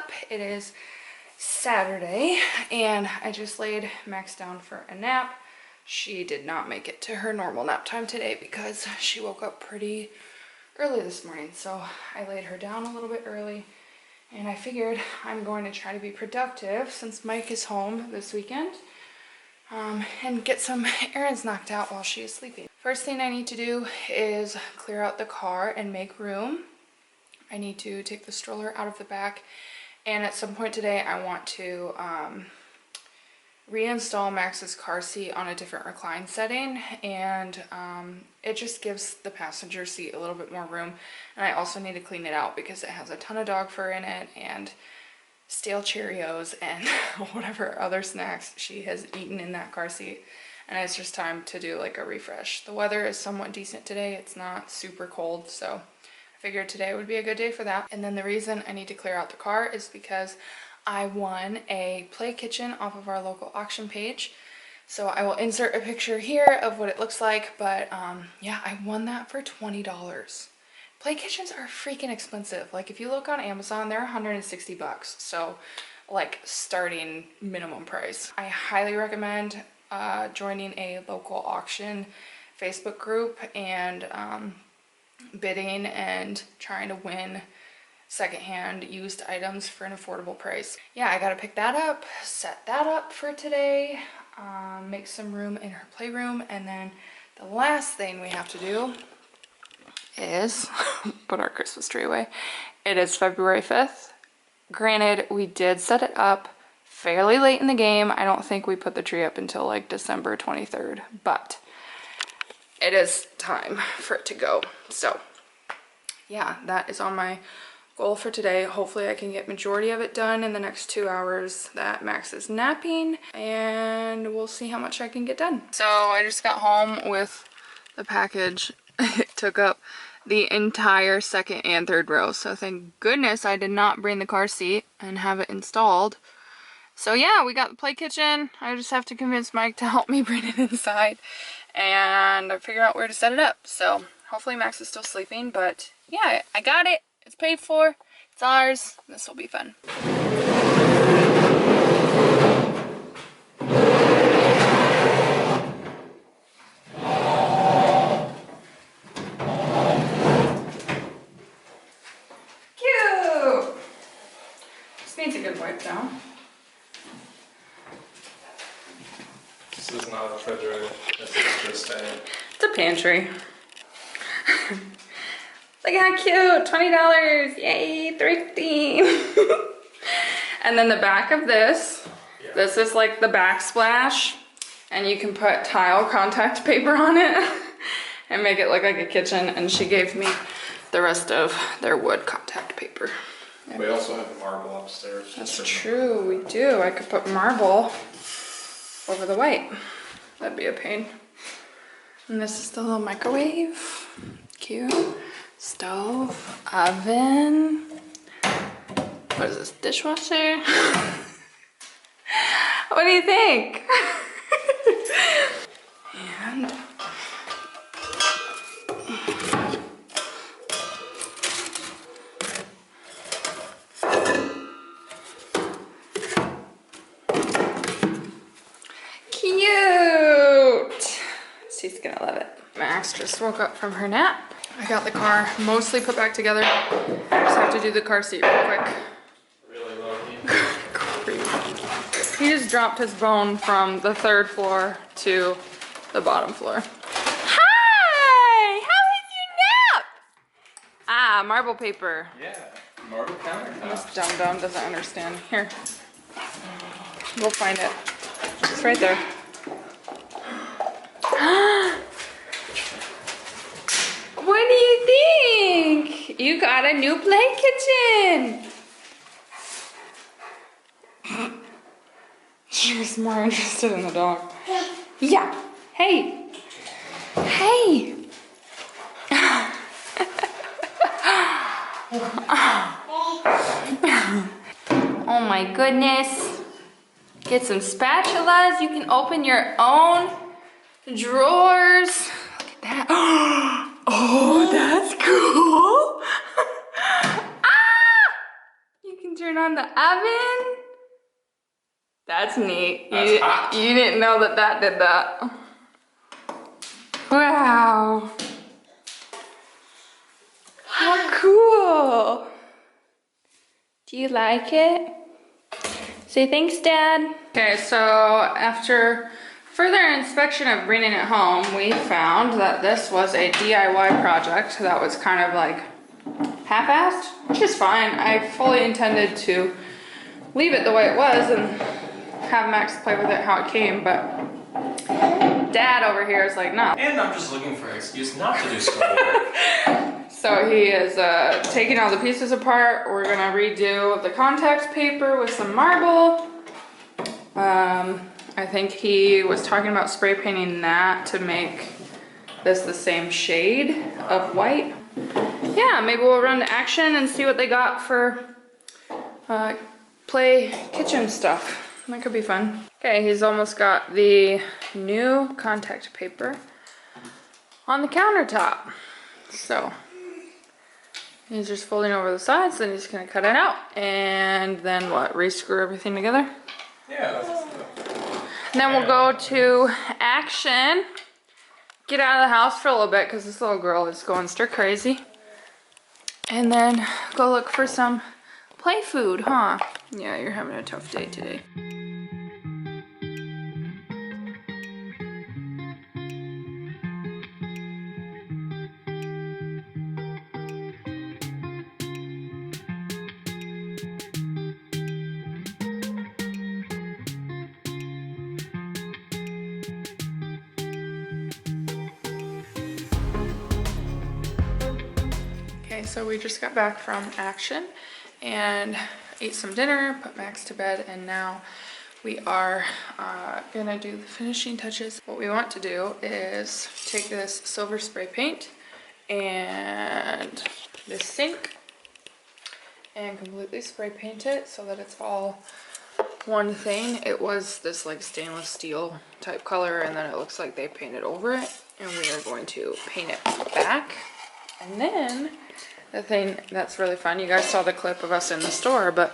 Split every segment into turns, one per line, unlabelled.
up? It is Saturday and I just laid Max down for a nap. She did not make it to her normal nap time today because she woke up pretty early this morning. So I laid her down a little bit early and I figured I'm going to try to be productive since Mike is home this weekend and get some errands knocked out while she is sleeping. First thing I need to do is clear out the car and make room. I need to take the stroller out of the back, and at some point today I want to reinstall Max's car seat on a different recline setting, and it just gives the passenger seat a little bit more room. And I also need to clean it out because it has a ton of dog fur in it and stale Cheerios and whatever other snacks she has eaten in that car seat. And it's just time to do like a refresh. The weather is somewhat decent today. It's not super cold, so I figured today would be a good day for that. And then the reason I need to clear out the car is because I won a play kitchen off of our local auction page. So I will insert a picture here of what it looks like, but yeah, I won that for $20. Play kitchens are freaking expensive. Like if you look on Amazon, they're 160 bucks. So like starting minimum price. I highly recommend joining a local auction Facebook group and bidding and trying to win secondhand used items for an affordable price. Yeah, I gotta pick that up, set that up for today, make some room in her playroom, and then the last thing we have to do is put our Christmas tree away. It is February 5th. Granted, we did set it up fairly late in the game. I don't think we put the tree up until like December 23rd, but it is time for it to go. So yeah, that is on my goal for today. Hopefully I can get majority of it done in the next 2 hours that Max is napping, and we'll see how much I can get done. So I just got home with the package. It took up the entire second and third row, so thank goodness I did not bring the car seat and have it installed. So yeah, we got the play kitchen. I just have to convince Mike to help me bring it inside and figure out where to set it up. So hopefully Max is still sleeping, but yeah, I got it. It's paid for. It's ours. This will be fun. Cute! Just needs a good wipe down.
This is not a refrigerator, this is just a...
It's a pantry. Look how cute, $20, yay, thrifting. And then the back of this, yeah. This is like the backsplash, and you can put tile contact paper on it and make it look like a kitchen, and she gave me the rest of their wood contact paper.
We also have marble upstairs.
That's true, we do. I could put marble over the white. That'd be a pain. And this is the little microwave. Cute. Stove. Oven. What is this? Dishwasher? What do you think? And she's gonna love it. Max just woke up from her nap. I got the car mostly put back together. Just have to do the car seat real quick.
Really low
He just dropped his bone from the 3rd floor to the bottom floor. Hi! How was your nap? Ah, marble paper.
Yeah, marble countertop.
This dum-dum doesn't understand. Here. We'll find it. It's right there. What do you think? You got a new play kitchen. She was more interested in the dog. Yeah. Hey. Hey. Oh my goodness. Get some spatulas. You can open your own drawers. Look at that. Oh, that's cool. Ah! You can turn on the oven? That's neat.
That's hot.
You didn't know that that did that. Wow. How cool. Do you like it? Say thanks, Dad. Okay, so after further inspection of bringing it home, we found that this was a DIY project that was kind of like half-assed, which is fine. I fully intended to leave it the way it was and have Max play with it how it came, but Dad over here is like, no.
And I'm just looking for an excuse not to do schoolwork.
So he is taking all the pieces apart. We're gonna redo the contact paper with some marble. I think he was talking about spray painting that to make this the same shade of white. Yeah, maybe we'll run to Action and see what they got for play kitchen stuff. That could be fun. Okay, he's almost got the new contact paper on the countertop. So he's just folding over the sides, then he's gonna cut it out. And then what, re-screw everything together?
Yeah, that's
And then we'll go to Action, get out of the house for a little bit because this little girl is going stir crazy. And then go look for some play food, huh? Yeah, you're having a tough day today. Okay, so we just got back from Action and ate some dinner, put Max to bed, and now we are gonna do the finishing touches. What we want to do is take this silver spray paint and this sink and completely spray paint it so that it's all one thing. It was this like stainless steel type color, and then it looks like they painted over it, and we are going to paint it back. And then the thing that's really fun, you guys saw the clip of us in the store, but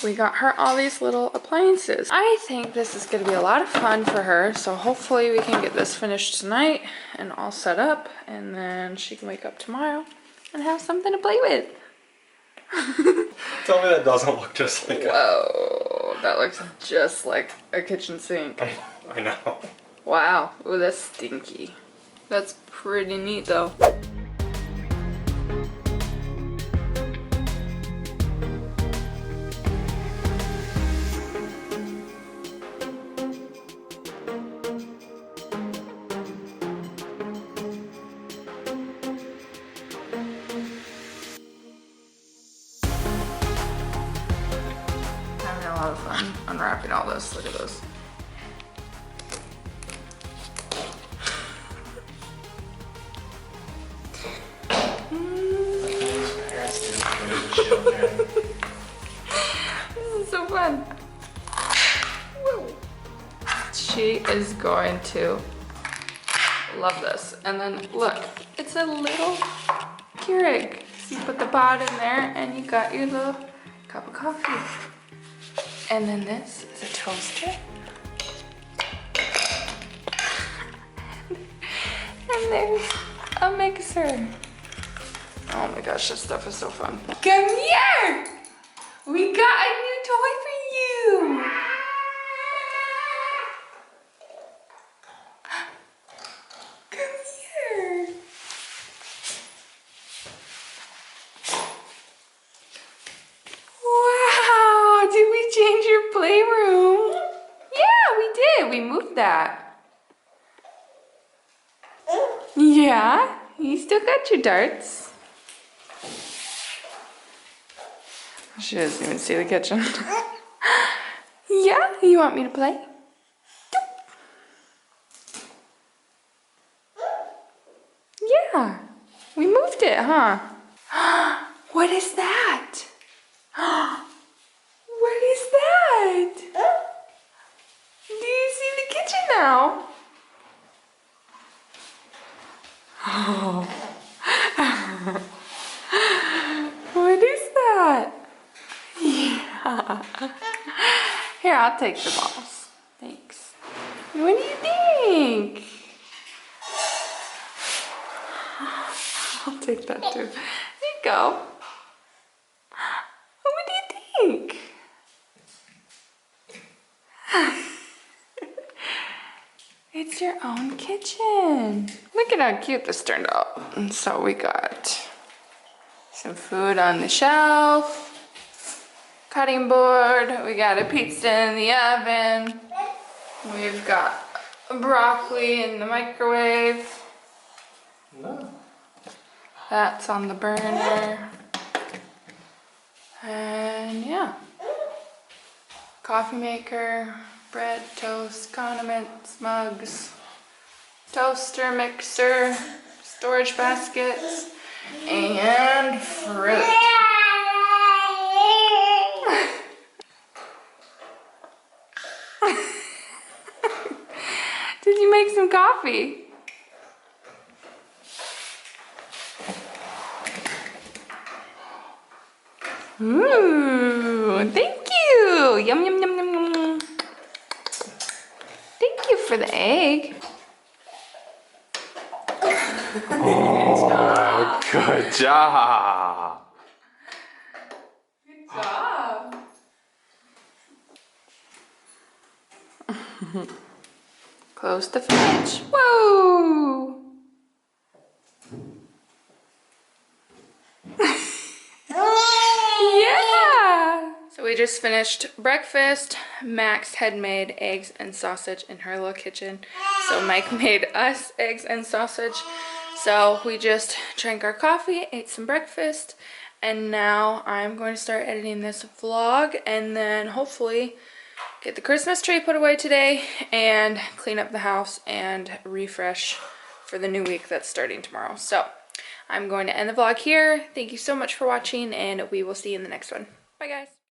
we got her all these little appliances. I think this is gonna be a lot of fun for her, so hopefully we can get this finished tonight and all set up, and then she can wake up tomorrow and have something to play with.
Tell me that doesn't look just like
Whoa, that looks just like a kitchen sink.
I know.
Wow, ooh, that's stinky. That's pretty neat though. Having a lot of fun unwrapping all this. Look at this. This is so fun. Whoa. She is going to love this. And then look, it's a little Keurig. So you put the pot in there and you got your little cup of coffee. And then this is a toaster. And there's a mixer. Oh my gosh, this stuff is so fun. Come here! We got a new toy for you! Come here! Wow! Did we change your playroom? Yeah, we did. We moved that. Yeah, you still got your darts. She doesn't even see the kitchen. Yeah, you want me to play? Yeah, we moved it, huh? What is that? What is that? Do you see the kitchen now? Oh. What is that? Here, I'll take the balls. Thanks. What do you think? I'll take that too. There you go. What do you think? It's your own kitchen. Look at how cute this turned out. And so we got some food on the shelf. Cutting board, we got a pizza in the oven. We've got broccoli in the microwave.
No.
That's on the burner. And yeah. Coffee maker, bread, toast, condiments, mugs, toaster, mixer, storage baskets, and fruit. Did you make some coffee? Ooh, thank you. Yum, yum, yum, yum, yum. Thank you for the egg.
Oh, good job.
Good job. Close the fridge. Whoa! Yeah! So we just finished breakfast. Max had made eggs and sausage in her little kitchen. So Mike made us eggs and sausage. So we just drank our coffee, ate some breakfast, and now I'm going to start editing this vlog and then hopefully get the Christmas tree put away today and clean up the house and refresh for the new week that's starting tomorrow. So I'm going to end the vlog here. Thank you so much for watching and we will see you in the next one. Bye guys.